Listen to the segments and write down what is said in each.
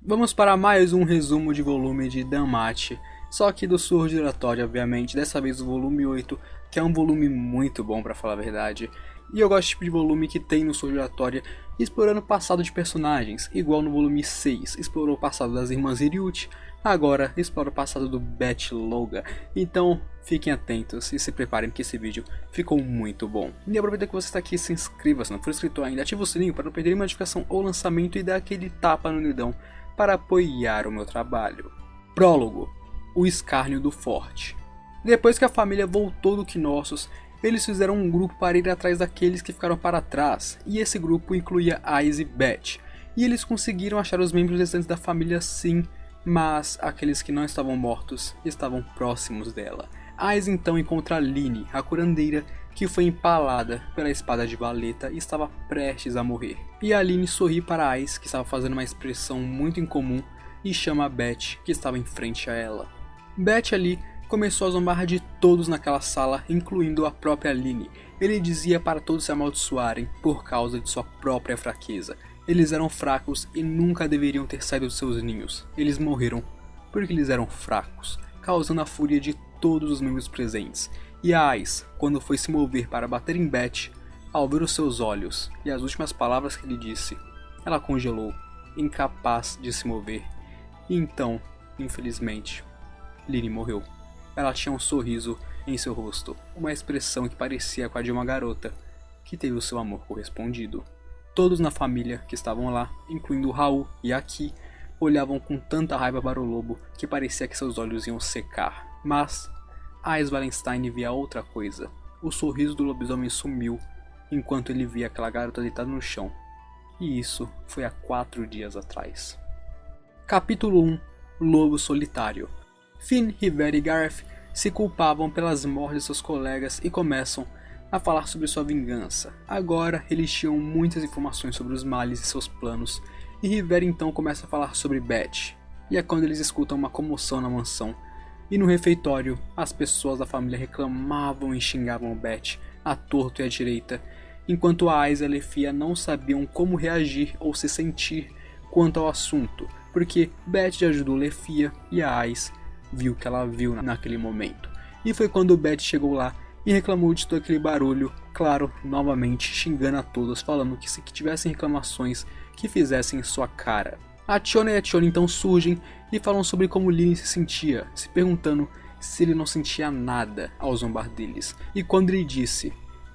Vamos para mais um resumo de volume de Danmachi, só que do Sword Oratório, obviamente, dessa vez o volume 8, que é um volume muito bom pra falar a verdade. E eu gosto do tipo de volume que tem no Sword Oratório, explorando o passado de personagens, igual no volume 6, explorou o passado das irmãs Ryuchi, agora explora o passado do Beth Loga. Então fiquem atentos e se preparem porque esse vídeo ficou muito bom. E aproveita que você está aqui, se inscreva se não for inscrito ainda, ativa o sininho para não perder nenhuma notificação ou lançamento e dá aquele tapa no dedão para apoiar o meu trabalho. Prólogo: o escárnio do forte. Depois que a família voltou do Knossos, eles fizeram um grupo para ir atrás daqueles que ficaram para trás, e esse grupo incluía Ais e Beth. E eles conseguiram achar os membros restantes da família sim, mas aqueles que não estavam mortos estavam próximos dela. Ais então encontra Lynne, a curandeira, que foi empalada pela espada de Valeta e estava prestes a morrer. E a Lynne sorri para Ais, que estava fazendo uma expressão muito incomum, e chama a Beth, que estava em frente a ela. Beth ali começou a zombar de todos naquela sala, incluindo a própria Lynne. Ele dizia para todos se amaldiçoarem por causa de sua própria fraqueza. Eles eram fracos e nunca deveriam ter saído dos seus ninhos. Eles morreram porque eles eram fracos, causando a fúria de todos os membros presentes. E a Ais, quando foi se mover para bater em Beth, ao ver os seus olhos e as últimas palavras que ele disse, ela congelou, incapaz de se mover. E então, infelizmente, Lynne morreu. Ela tinha um sorriso em seu rosto, uma expressão que parecia com a de uma garota que teve o seu amor correspondido. Todos na família que estavam lá, incluindo Raul e Aki, olhavam com tanta raiva para o lobo que parecia que seus olhos iam secar. Mas Ais Wallenstein via outra coisa. O sorriso do lobisomem sumiu enquanto ele via aquela garota deitada no chão. E isso foi há 4 dias atrás. Capítulo 1: Lobo Solitário. Finn, Rivera e Garth se culpavam pelas mortes de seus colegas e começam a falar sobre sua vingança. Agora eles tinham muitas informações sobre os males e seus planos, e Rivera então começa a falar sobre Beth. E é quando eles escutam uma comoção na mansão. E no refeitório, as pessoas da família reclamavam e xingavam Beth, à torto e à direita, enquanto a Ais e a Lefia não sabiam como reagir ou se sentir quanto ao assunto, porque Beth ajudou Lefia e a Ais viu o que ela viu naquele momento. E foi quando Beth chegou lá e reclamou de todo aquele barulho, claro, novamente xingando a todos, falando que se tivessem reclamações, que fizessem em sua cara. A Tiona e a Tiona então surgem e falam sobre como Lynne se sentia, se perguntando se ele não sentia nada ao zombar deles. E quando ele disse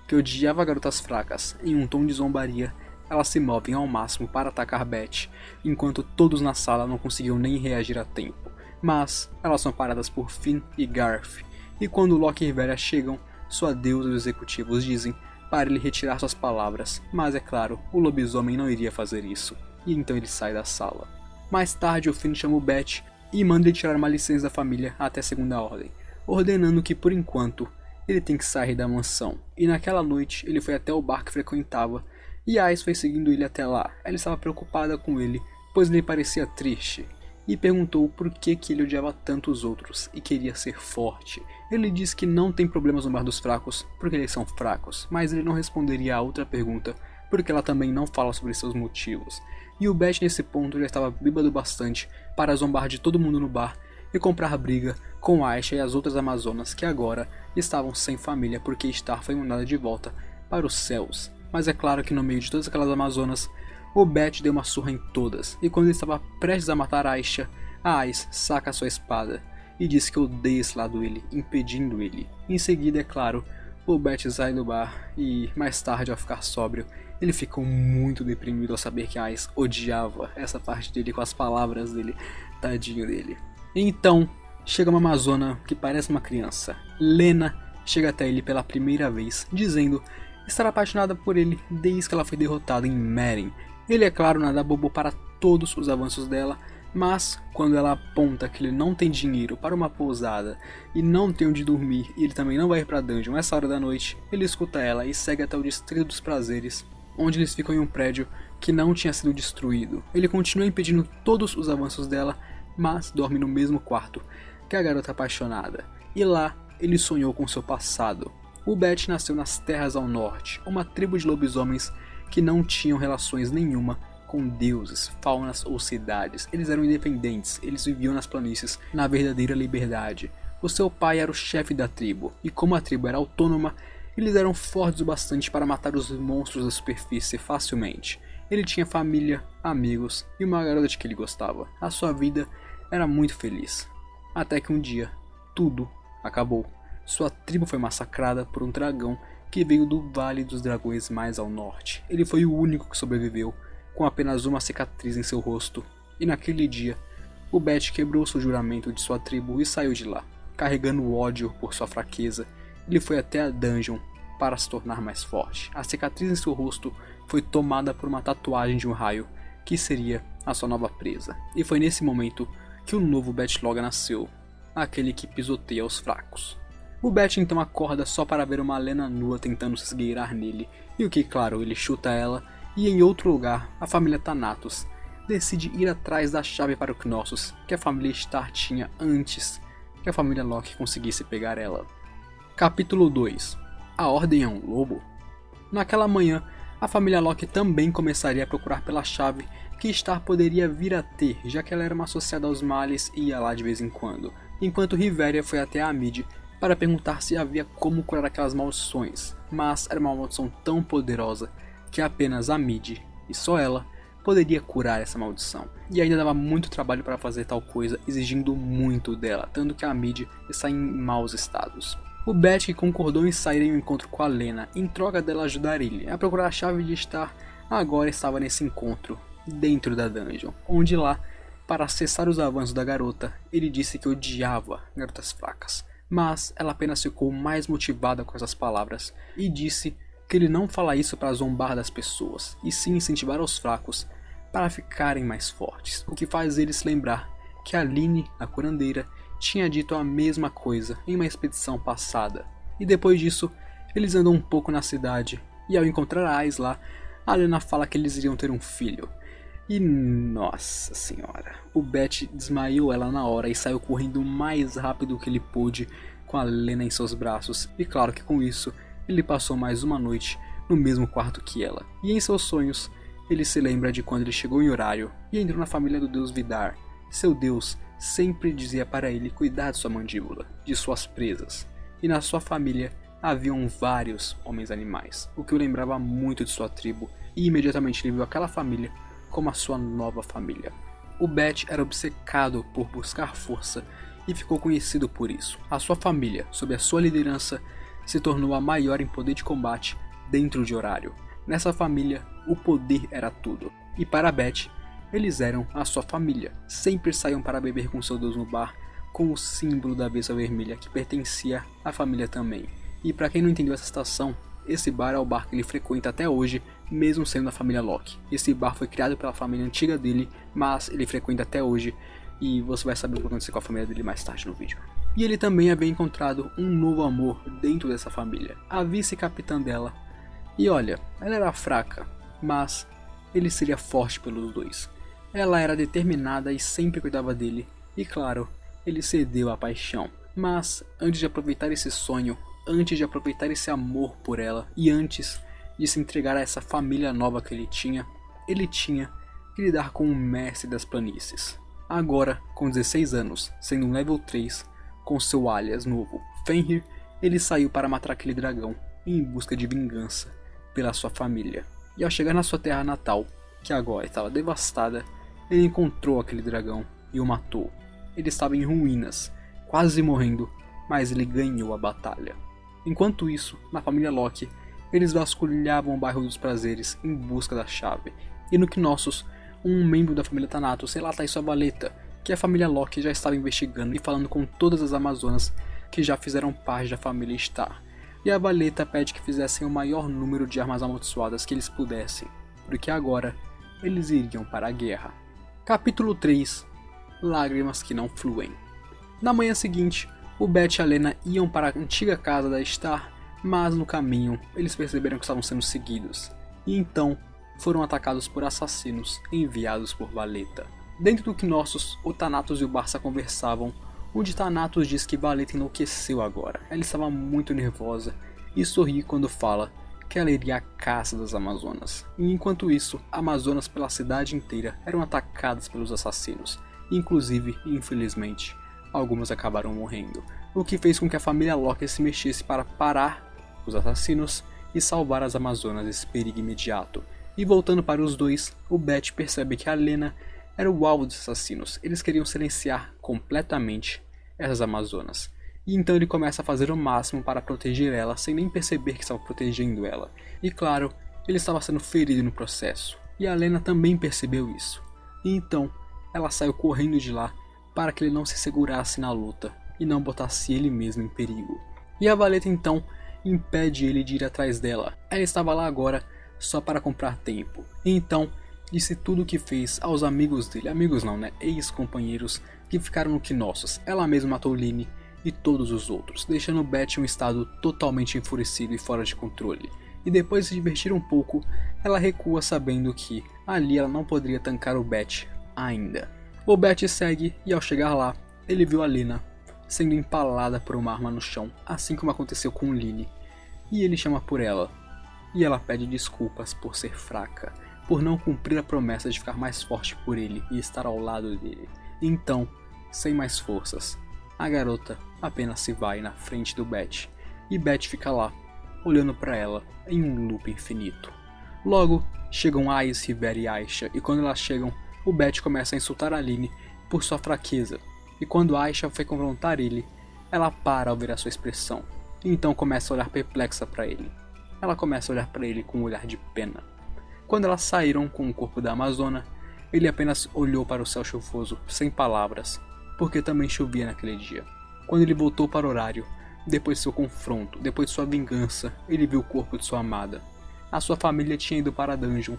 que odiava garotas fracas em um tom de zombaria, elas se movem ao máximo para atacar Beth, enquanto todos na sala não conseguiam nem reagir a tempo. Mas elas são paradas por Finn e Garth, e quando Locke e Rivera chegam, sua deusa e os executivos dizem para ele retirar suas palavras, mas é claro, o lobisomem não iria fazer isso, e então ele sai da sala. Mais tarde o Finn chama o Beth e manda ele tirar uma licença da família até segunda ordem, ordenando que por enquanto ele tem que sair da mansão, e naquela noite ele foi até o bar que frequentava, e Ais foi seguindo ele até lá. Ela estava preocupada com ele, pois ele parecia triste, e perguntou por que ele odiava tanto os outros e queria ser forte. Ele disse que não tem problemas no bar dos fracos porque eles são fracos, mas ele não responderia a outra pergunta porque ela também não fala sobre seus motivos. E o Beth nesse ponto já estava bêbado bastante para zombar de todo mundo no bar e comprar briga com Aisha e as outras Amazonas que agora estavam sem família porque Star foi mandada de volta para os céus. Mas é claro que no meio de todas aquelas Amazonas, o Beth deu uma surra em todas, e quando ele estava prestes a matar Aisha, a Ais saca sua espada e diz que odeia esse lado dele, impedindo ele. Em seguida, é claro, o Beth sai do bar e, mais tarde, ao ficar sóbrio, ele ficou muito deprimido ao saber que a Ais odiava essa parte dele com as palavras dele, tadinho dele. Então, chega uma Amazona que parece uma criança. Lena chega até ele pela primeira vez, dizendo estar apaixonada por ele desde que ela foi derrotada em Meren. Ele, é claro, nada bobo para todos os avanços dela, mas quando ela aponta que ele não tem dinheiro para uma pousada e não tem onde dormir e ele também não vai ir para a dungeon essa hora da noite, ele escuta ela e segue até o Distrito dos Prazeres, onde eles ficam em um prédio que não tinha sido destruído. Ele continua impedindo todos os avanços dela, mas dorme no mesmo quarto que a garota apaixonada. E lá ele sonhou com seu passado. O Beth nasceu nas Terras ao Norte, uma tribo de lobisomens que não tinham relações nenhuma com deuses, faunas ou cidades. Eles eram independentes, eles viviam nas planícies na verdadeira liberdade. O seu pai era o chefe da tribo, e como a tribo era autônoma, eles eram fortes o bastante para matar os monstros da superfície facilmente. Ele tinha família, amigos e uma garota de que ele gostava. A sua vida era muito feliz. Até que um dia, tudo acabou. Sua tribo foi massacrada por um dragão que veio do Vale dos Dragões mais ao norte. Ele foi o único que sobreviveu, com apenas uma cicatriz em seu rosto. E naquele dia, o Bet quebrou seu juramento de sua tribo e saiu de lá. Carregando ódio por sua fraqueza, ele foi até a dungeon para se tornar mais forte. A cicatriz em seu rosto foi tomada por uma tatuagem de um raio, que seria a sua nova presa. E foi nesse momento que o novo Bet Loga nasceu, aquele que pisoteia os fracos. O Bet então acorda só para ver uma Lena nua tentando se esgueirar nele, e o que, claro, ele chuta ela, e em outro lugar, a família Thanatos decide ir atrás da chave para o Knossos, que a família Star tinha antes que a família Locke conseguisse pegar ela. Capítulo 2. A Ordem é um lobo? Naquela manhã, a família Locke também começaria a procurar pela chave que Star poderia vir a ter, já que ela era uma associada aos males e ia lá de vez em quando, enquanto Riveria foi até a Amid para perguntar se havia como curar aquelas maldições, mas era uma maldição tão poderosa que apenas a Amid, e só ela, poderia curar essa maldição. E ainda dava muito trabalho para fazer tal coisa, exigindo muito dela, tanto que a Amid está em maus estados. O Bet concordou em sair em um encontro com a Lena, em troca dela ajudar ele a procurar a chave de Star. Agora estava nesse encontro, dentro da dungeon, onde lá, para acessar os avanços da garota, ele disse que odiava garotas fracas. Mas ela apenas ficou mais motivada com essas palavras e disse que ele não fala isso para zombar das pessoas, e sim incentivar os fracos para ficarem mais fortes, o que faz eles lembrar que a Aline, a curandeira, tinha dito a mesma coisa em uma expedição passada. E depois disso, eles andam um pouco na cidade, e ao encontrar a Ais lá, a Lena fala que eles iriam ter um filho. E nossa senhora, o Bet desmaiou ela na hora e saiu correndo o mais rápido que ele pôde com a Lena em seus braços. E claro que com isso, ele passou mais uma noite no mesmo quarto que ela. E em seus sonhos, ele se lembra de quando ele chegou em horário e entrou na família do deus Vidar. Seu deus sempre dizia para ele cuidar de sua mandíbula, de suas presas. E na sua família haviam vários homens animais, o que o lembrava muito de sua tribo, e imediatamente ele viu aquela família como a sua nova família. O Bet era obcecado por buscar força e ficou conhecido por isso. A sua família, sob a sua liderança, se tornou a maior em poder de combate dentro de horário. Nessa família, o poder era tudo. E para Bet, eles eram a sua família. Sempre saíam para beber com seu deus no bar, com o símbolo da besta vermelha que pertencia à família também. E para quem não entendeu essa citação, esse bar é o bar que ele frequenta até hoje, mesmo sendo da família Locke. Esse bar foi criado pela família antiga dele, mas ele frequenta até hoje, e você vai saber o que aconteceu com a família dele mais tarde no vídeo. E ele também havia encontrado um novo amor dentro dessa família, a vice-capitã dela. E olha, ela era fraca, mas ele seria forte pelos dois. Ela era determinada e sempre cuidava dele, e claro, ele cedeu à paixão. Mas antes de aproveitar esse sonho, antes de aproveitar esse amor por ela, e antes de se entregar a essa família nova que ele tinha que lidar com o mestre das planícies. Agora, com 16 anos, sendo um level 3, com seu alias novo, Fenrir, ele saiu para matar aquele dragão, em busca de vingança pela sua família. E ao chegar na sua terra natal, que agora estava devastada, ele encontrou aquele dragão e o matou. Ele estava em ruínas, quase morrendo, mas ele ganhou a batalha. Enquanto isso, na família Locke, eles vasculhavam o bairro dos prazeres em busca da chave. E no Knossos, um membro da família Thanatos relata isso a Valeta, que a família Locke já estava investigando e falando com todas as Amazonas que já fizeram parte da família Star. E a Valeta pede que fizessem o maior número de armas amaldiçoadas que eles pudessem, porque agora eles iriam para a guerra. Capítulo 3. Lágrimas que não fluem. Na manhã seguinte, o Bet e a Lena iam para a antiga casa da Star, mas no caminho eles perceberam que estavam sendo seguidos, e então foram atacados por assassinos enviados por Valeta. Dentro do Knossos, o Thanatos e o Barça conversavam, onde Thanatos diz que Valeta enlouqueceu agora. Ela estava muito nervosa e sorri quando fala que ela iria à caça das Amazonas. E enquanto isso, Amazonas pela cidade inteira eram atacadas pelos assassinos. Inclusive, infelizmente, algumas acabaram morrendo. O que fez com que a família Locke se mexesse para parar os assassinos e salvar as Amazonas desse perigo imediato. E voltando para os dois, o Beth percebe que a Lena era o alvo dos assassinos. Eles queriam silenciar completamente essas Amazonas. E então ele começa a fazer o máximo para proteger ela, sem nem perceber que estava protegendo ela. E claro, ele estava sendo ferido no processo. E a Lena também percebeu isso. E então, ela saiu correndo de lá para que ele não se segurasse na luta e não botasse ele mesmo em perigo. E a Valeta então impede ele de ir atrás dela. Ela estava lá agora só para comprar tempo. E então disse tudo o que fez aos amigos dele, amigos não, né, ex-companheiros que ficaram no Knossos. Ela mesma matou Lynn e todos os outros, deixando Beth em um estado totalmente enfurecido e fora de controle. E depois de se divertir um pouco, ela recua sabendo que ali ela não poderia tancar o Beth ainda. O Beth segue e ao chegar lá, ele viu a Lena sendo empalada por uma arma no chão, assim como aconteceu com Lynn. E ele chama por ela, e ela pede desculpas por ser fraca, por não cumprir a promessa de ficar mais forte por ele e estar ao lado dele. Então, sem mais forças, a garota apenas se vai na frente do Beth, e Beth fica lá, olhando para ela em um loop infinito. Logo, chegam Ais, Rivera e Aisha, e quando elas chegam, o Beth começa a insultar a Lynn por sua fraqueza, e quando Aisha foi confrontar ele, ela para ao ver a sua expressão, e então começa a olhar perplexa para ele. Ela começa a olhar para ele com um olhar de pena. Quando elas saíram com o corpo da Amazona, ele apenas olhou para o céu chuvoso, sem palavras, porque também chovia naquele dia. Quando ele voltou para o horário, depois de seu confronto, depois de sua vingança, ele viu o corpo de sua amada. A sua família tinha ido para a dungeon,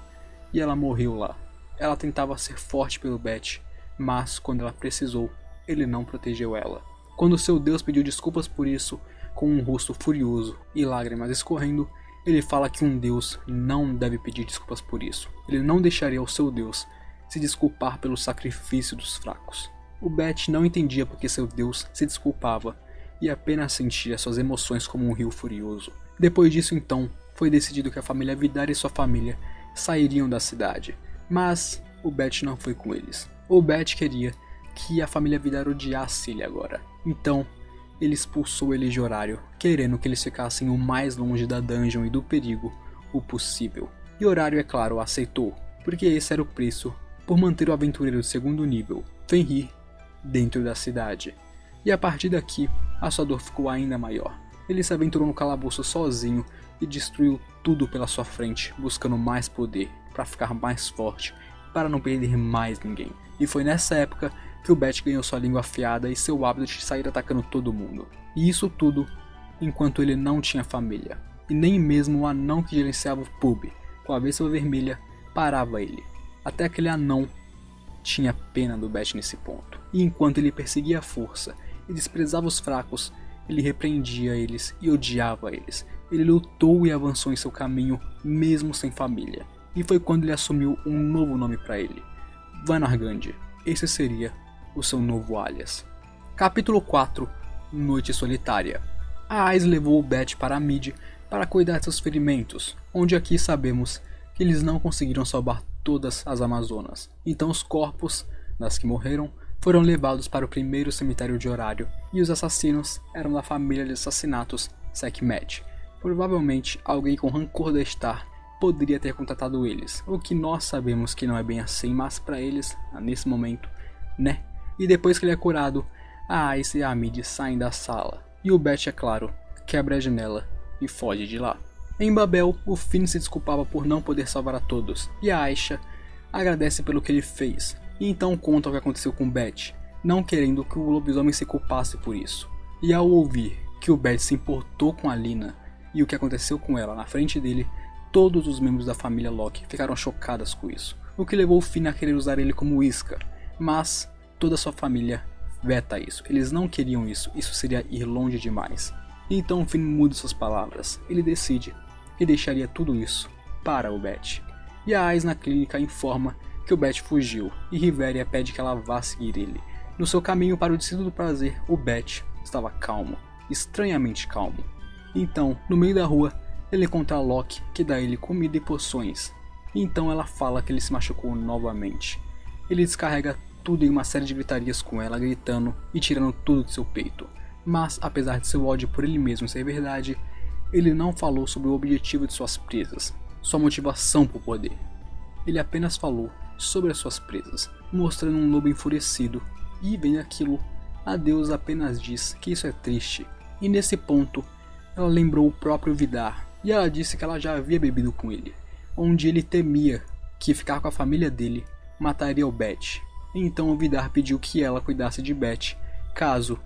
e ela morreu lá. Ela tentava ser forte pelo Beth, mas quando ela precisou, ele não protegeu ela. Quando seu Deus pediu desculpas por isso, com um rosto furioso e lágrimas escorrendo, ele fala que um Deus não deve pedir desculpas por isso. Ele não deixaria o seu Deus se desculpar pelo sacrifício dos fracos. O Beth não entendia porque seu Deus se desculpava e apenas sentia suas emoções como um rio furioso. Depois disso então, foi decidido que a família Vidar e sua família sairiam da cidade, mas o Beth não foi com eles. O Beth queria que a família Vidar odiasse ele agora. Então, ele expulsou ele de horário, querendo que eles ficassem o mais longe da dungeon e do perigo o possível. E Horário, é claro, aceitou, porque esse era o preço por manter o aventureiro de segundo nível, Fenrir, dentro da cidade. E a partir daqui, a sua dor ficou ainda maior. Ele se aventurou no calabouço sozinho e destruiu tudo pela sua frente, buscando mais poder, para ficar mais forte, para não perder mais ninguém. E foi nessa época que o Beth ganhou sua língua afiada e seu hábito de sair atacando todo mundo. E isso tudo enquanto ele não tinha família. E nem mesmo o anão que gerenciava o pub, com a vespa vermelha, parava ele. Até aquele anão tinha pena do Beth nesse ponto. E enquanto ele perseguia a força e desprezava os fracos, ele repreendia eles e odiava eles. Ele lutou e avançou em seu caminho mesmo sem família. E foi quando ele assumiu um novo nome para ele, Vanargand. Esse seria o seu novo alias. Capítulo 4. Noite Solitária. A Ais levou o Beth para a Mid para cuidar de seus ferimentos, onde aqui sabemos que eles não conseguiram salvar todas as Amazonas. Então os corpos das que morreram foram levados para o primeiro cemitério de Horário, e os assassinos eram da família de assassinatos Sekhmet. Provavelmente alguém com rancor da Star poderia ter contratado eles, o que nós sabemos que não é bem assim, mas para eles, nesse momento, né? E depois que ele é curado, a Ais e a Mid saem da sala, e o Beth, é claro, quebra a janela e foge de lá. Em Babel, o Finn se desculpava por não poder salvar a todos, e a Aisha agradece pelo que ele fez, e então conta o que aconteceu com Beth, não querendo que o lobisomem se culpasse por isso. E ao ouvir que o Beth se importou com a Lina e o que aconteceu com ela na frente dele, todos os membros da família Locke ficaram chocadas com isso, o que levou o Finn a querer usar ele como isca, mas toda sua família veta isso. Eles não queriam isso, isso seria ir longe demais. Então o Finn muda suas palavras, ele decide que deixaria tudo isso para o Beth. E a Ais na clínica informa que o Beth fugiu, e Riveria pede que ela vá seguir ele. No seu caminho para o Distrito do Prazer, o Beth estava calmo, estranhamente calmo. Então, no meio da rua, ele encontra a Locke, que dá a ele comida e poções. E então ela fala que ele se machucou novamente. Ele descarrega tudo em uma série de gritarias com ela, gritando e tirando tudo de seu peito. Mas, apesar de seu ódio por ele mesmo ser verdade, ele não falou sobre o objetivo de suas presas, sua motivação por poder. Ele apenas falou sobre as suas presas, mostrando um lobo enfurecido, e vendo aquilo, a deusa apenas diz que isso é triste. E nesse ponto, ela lembrou o próprio Vidar, e ela disse que ela já havia bebido com ele, onde ele temia que ficar com a família dele mataria o Beth. Então o Vidar pediu que ela cuidasse de Beth, caso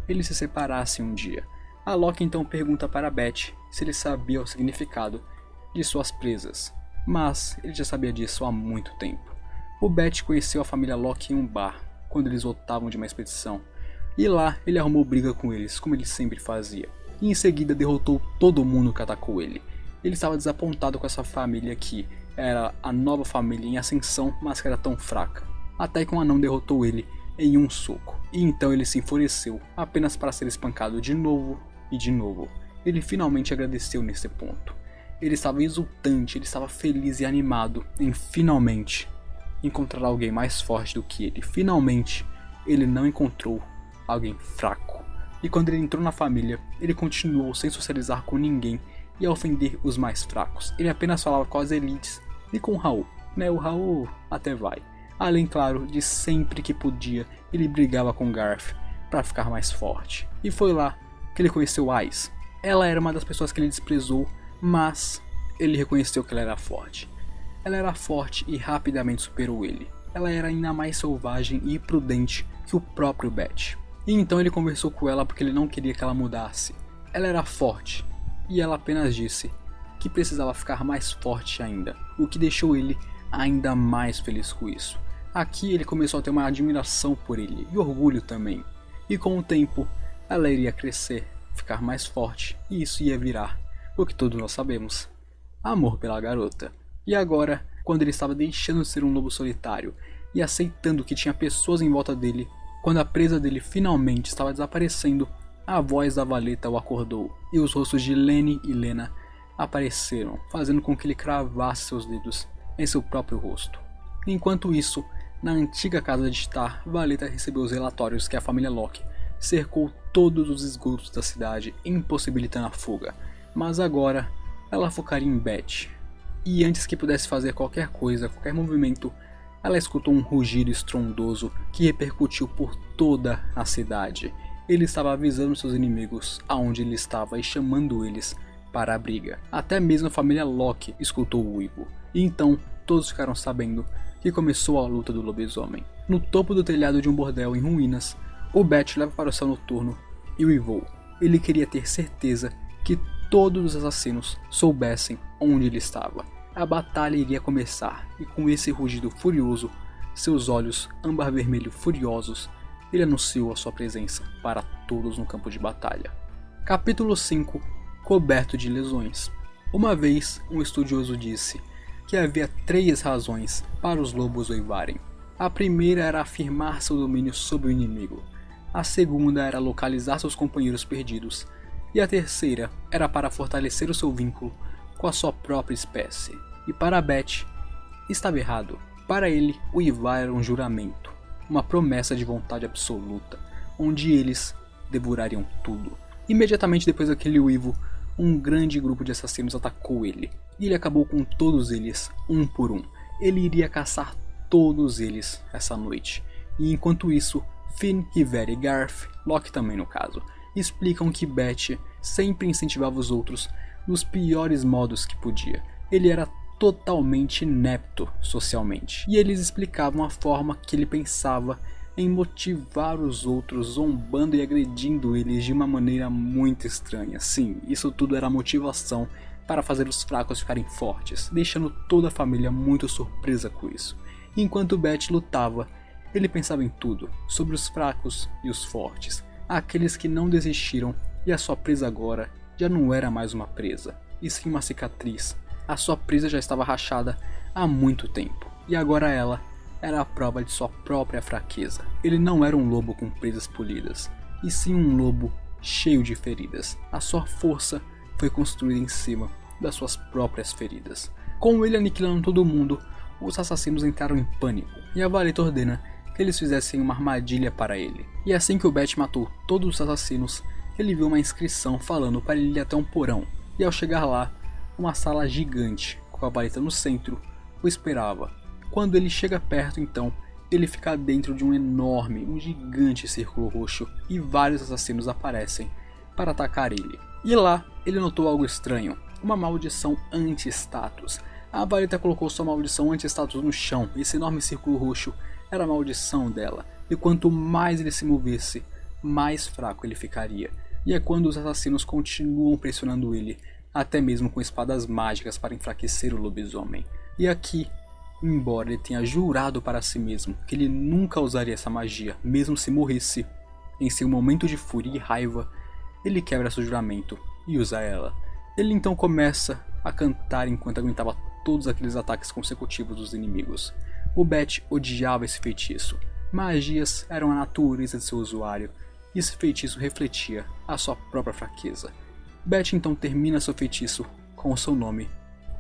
eles se separassem um dia. A Locke então pergunta para Beth se ele sabia o significado de suas presas, mas ele já sabia disso há muito tempo. O Beth conheceu a família Locke em um bar, quando eles voltavam de uma expedição, e lá ele arrumou briga com eles, como ele sempre fazia, e em seguida derrotou todo mundo que atacou ele. Ele estava desapontado com essa família que era a nova família em ascensão, mas que era tão fraca, até que um anão derrotou ele em um soco, e então ele se enfureceu, apenas para ser espancado de novo e de novo. Ele finalmente agradeceu nesse ponto. Ele estava exultante, ele estava feliz e animado em finalmente encontrar alguém mais forte do que ele. Finalmente, ele não encontrou alguém fraco. E quando ele entrou na família, ele continuou sem socializar com ninguém e a ofender os mais fracos. Ele apenas falava com as elites e com o Raul, né? O Raul até vai. Além, claro, de sempre que podia, ele brigava com Garth para ficar mais forte. E foi lá que ele conheceu Ais. Ela era uma das pessoas que ele desprezou, mas ele reconheceu que ela era forte. Ela era forte e rapidamente superou ele. Ela era ainda mais selvagem e prudente que o próprio Beth. E então ele conversou com ela porque ele não queria que ela mudasse. Ela era forte, e ela apenas disse que precisava ficar mais forte ainda, o que deixou ele ainda mais feliz com isso. Aqui ele começou a ter uma admiração por ele, e orgulho também. E com o tempo, ela iria crescer, ficar mais forte, e isso ia virar o que todos nós sabemos: amor pela garota. E agora, quando ele estava deixando de ser um lobo solitário e aceitando que tinha pessoas em volta dele, quando a presa dele finalmente estava desaparecendo, a voz da valeta o acordou, e os rostos de Lenny e Lena apareceram, fazendo com que ele cravasse seus dedos em seu próprio rosto. Enquanto isso, na antiga casa de Star, Valeta recebeu os relatórios que a família Locke cercou todos os esgotos da cidade, impossibilitando a fuga. Mas agora, ela focaria em Beth. E antes que pudesse fazer qualquer coisa, qualquer movimento, ela escutou um rugido estrondoso que repercutiu por toda a cidade. Ele estava avisando seus inimigos aonde ele estava e chamando eles para a briga. Até mesmo a família Locke escutou o uivo. E então, todos ficaram sabendo que começou a luta do lobisomem. No topo do telhado de um bordel em ruínas, o Beth leva para o céu noturno e uivou. Ele queria ter certeza que todos os assassinos soubessem onde ele estava. A batalha iria começar, e com esse rugido furioso, seus olhos âmbar vermelho furiosos, ele anunciou a sua presença para todos no campo de batalha. Capítulo 5. Coberto de lesões. Uma vez, um estudioso disse que havia 3 razões para os lobos uivarem. A primeira era afirmar seu domínio sobre o inimigo. A segunda era localizar seus companheiros perdidos. E a terceira era para fortalecer o seu vínculo com a sua própria espécie. E para Beth, estava errado. Para ele, uivar era um juramento, uma promessa de vontade absoluta, onde eles devorariam tudo. Imediatamente depois daquele uivo, um grande grupo de assassinos atacou ele, e ele acabou com todos eles, um por um. Ele iria caçar todos eles essa noite. E enquanto isso, Finn, Rivera e Garth, Locke também no caso, explicam que Beth sempre incentivava os outros nos piores modos que podia. Ele era totalmente inepto socialmente, e eles explicavam a forma que ele pensava em motivar os outros, zombando e agredindo eles de uma maneira muito estranha. Sim, isso tudo era motivação para fazer os fracos ficarem fortes, deixando toda a família muito surpresa com isso. Enquanto Beth lutava, ele pensava em tudo, sobre os fracos e os fortes, aqueles que não desistiram, e a sua presa agora já não era mais uma presa, e sim uma cicatriz. A sua presa já estava rachada há muito tempo, e agora ela era a prova de sua própria fraqueza. Ele não era um lobo com presas polidas, e sim um lobo cheio de feridas. A sua força foi construída em cima das suas próprias feridas. Com ele aniquilando todo mundo, os assassinos entraram em pânico e a Valeta ordena que eles fizessem uma armadilha para ele. E assim que o Bat matou todos os assassinos, ele viu uma inscrição falando para ele ir até um porão. E ao chegar lá, uma sala gigante, com a Valeta no centro, o esperava. Quando ele chega perto então, ele fica dentro de um gigante círculo roxo e vários assassinos aparecem para atacar ele. E lá, ele notou algo estranho, uma maldição anti-status. A Valeta colocou sua maldição anti-status no chão, e esse enorme círculo roxo era a maldição dela. E quanto mais ele se movesse, mais fraco ele ficaria. E é quando os assassinos continuam pressionando ele, até mesmo com espadas mágicas para enfraquecer o lobisomem. E aqui, embora ele tenha jurado para si mesmo que ele nunca usaria essa magia, mesmo se morresse, em seu momento de fúria e raiva, ele quebra seu juramento e usa ela. Ele então começa a cantar enquanto aguentava todos aqueles ataques consecutivos dos inimigos. O Bat odiava esse feitiço. Magias eram a natureza de seu usuário, e esse feitiço refletia a sua própria fraqueza. Bat então termina seu feitiço com o seu nome,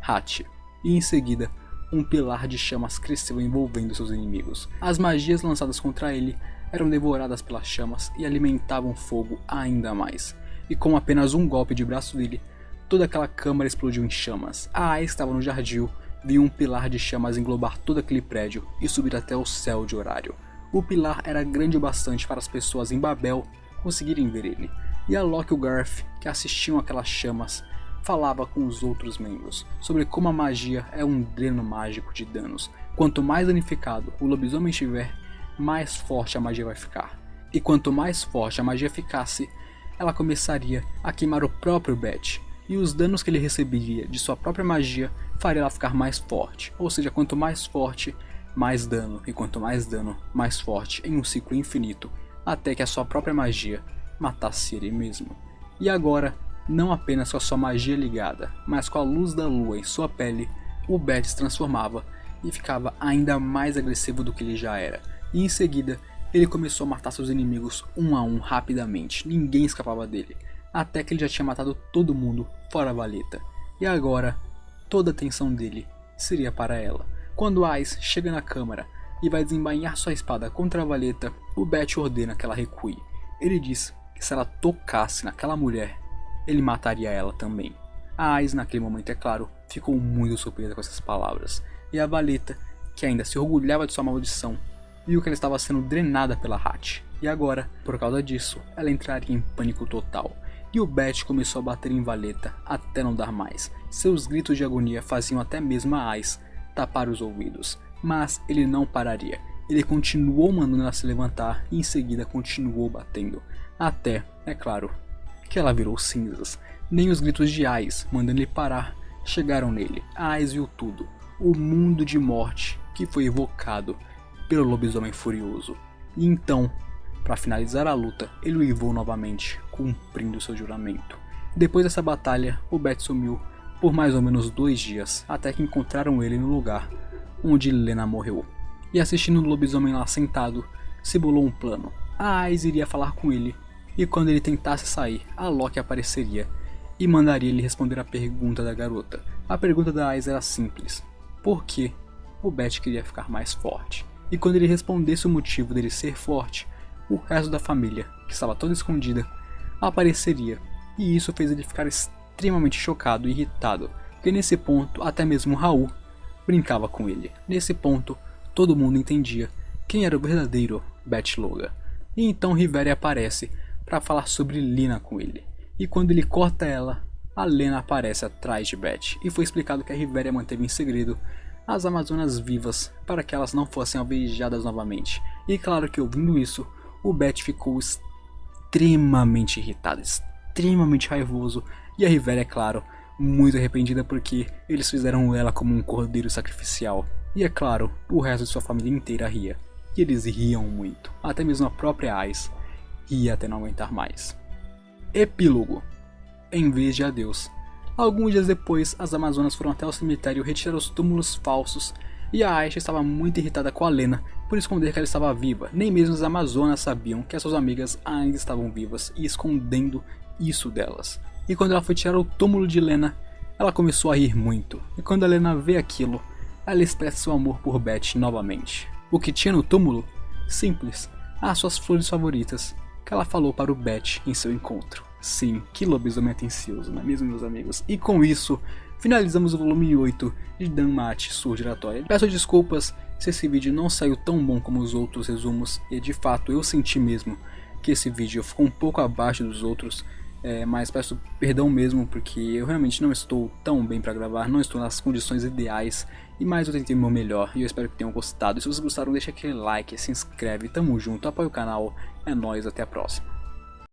Hat, e em seguida, um pilar de chamas cresceu envolvendo seus inimigos. As magias lançadas contra ele eram devoradas pelas chamas e alimentavam fogo ainda mais. E com apenas um golpe de braço dele, toda aquela câmara explodiu em chamas. A Ais estava no jardim, viu um pilar de chamas englobar todo aquele prédio e subir até o céu de horário. O pilar era grande o bastante para as pessoas em Babel conseguirem ver ele. E a Locke e o Garth, que assistiam aquelas chamas, falava com os outros membros sobre como a magia é um dreno mágico de danos. Quanto mais danificado o lobisomem estiver, mais forte a magia vai ficar. E quanto mais forte a magia ficasse, ela começaria a queimar o próprio Bat, e os danos que ele receberia de sua própria magia faria ela ficar mais forte. Ou seja, quanto mais forte, mais dano, e quanto mais dano, mais forte, em um ciclo infinito, até que a sua própria magia matasse ele mesmo. E agora, não apenas com a sua magia ligada, mas com a luz da lua em sua pele, o Bat se transformava e ficava ainda mais agressivo do que ele já era. E em seguida, ele começou a matar seus inimigos um a um rapidamente, ninguém escapava dele, até que ele já tinha matado todo mundo fora a Valeta. E agora, toda a atenção dele seria para ela. Quando Ais chega na câmara e vai desembainhar sua espada contra a Valeta, o Bat ordena que ela recue. Ele diz que se ela tocasse naquela mulher, ele mataria ela também. A Ais, naquele momento, é claro, ficou muito surpresa com essas palavras. E a Valeta, que ainda se orgulhava de sua maldição, viu que ela estava sendo drenada pela Hat. E agora, por causa disso, ela entraria em pânico total. E o Bat começou a bater em Valeta até não dar mais. Seus gritos de agonia faziam até mesmo a Ais tapar os ouvidos. Mas ele não pararia. Ele continuou mandando ela se levantar e em seguida continuou batendo. Até, é claro, que ela virou cinzas. Nem os gritos de Ais, mandando ele parar, chegaram nele. A Ais viu tudo. O mundo de morte que foi evocado pelo lobisomem furioso. E então, para finalizar a luta, ele uivou novamente, cumprindo seu juramento. Depois dessa batalha, o Bat sumiu por mais ou menos 2 dias, até que encontraram ele no lugar onde Lena morreu. E assistindo o lobisomem lá sentado, se bolou um plano. A Ais iria falar com ele, e quando ele tentasse sair, a Locke apareceria e mandaria ele responder a pergunta da garota. A pergunta da Ais era simples: por que o Bat queria ficar mais forte? E quando ele respondesse o motivo dele ser forte, o resto da família, que estava toda escondida, apareceria. E isso fez ele ficar extremamente chocado e irritado, porque nesse ponto até mesmo Raul brincava com ele. Nesse ponto, todo mundo entendia quem era o verdadeiro Bat Loga. E então Riveria aparece para falar sobre Lena com ele. E quando ele corta ela, a Lena aparece atrás de Bat. E foi explicado que a Riveria manteve em segredo as Amazonas vivas para que elas não fossem alvejadas novamente. E claro que ouvindo isso, o Bat ficou extremamente irritado, extremamente raivoso. E a Riveria, é claro, muito arrependida porque eles fizeram ela como um cordeiro sacrificial. E é claro, o resto de sua família inteira ria. E eles riam muito, até mesmo a própria Ais ria até não aguentar mais. Epílogo. Em vez de adeus. Alguns dias depois, as Amazonas foram até o cemitério retirar os túmulos falsos, e a Aisha estava muito irritada com a Lena por esconder que ela estava viva. Nem mesmo as Amazonas sabiam que as suas amigas ainda estavam vivas e escondendo isso delas. E quando ela foi tirar o túmulo de Lena, ela começou a rir muito, e quando Helena vê aquilo, ela expressa seu amor por Beth novamente. O que tinha no túmulo? Simples, as suas flores favoritas, que ela falou para o Beth em seu encontro. Sim, que lobisomem atencioso, não é mesmo, meus amigos? E com isso, finalizamos o volume 8 de Danmachi Sword Giratória. Peço desculpas se esse vídeo não saiu tão bom como os outros resumos, e de fato eu senti mesmo que esse vídeo ficou um pouco abaixo dos outros, mas peço perdão mesmo porque eu realmente não estou tão bem para gravar, não estou nas condições ideais, e mais eu tentei o meu melhor e eu espero que tenham gostado. E se vocês gostaram, deixa aquele like, se inscreve, tamo junto, apoia o canal, é nóis, até a próxima.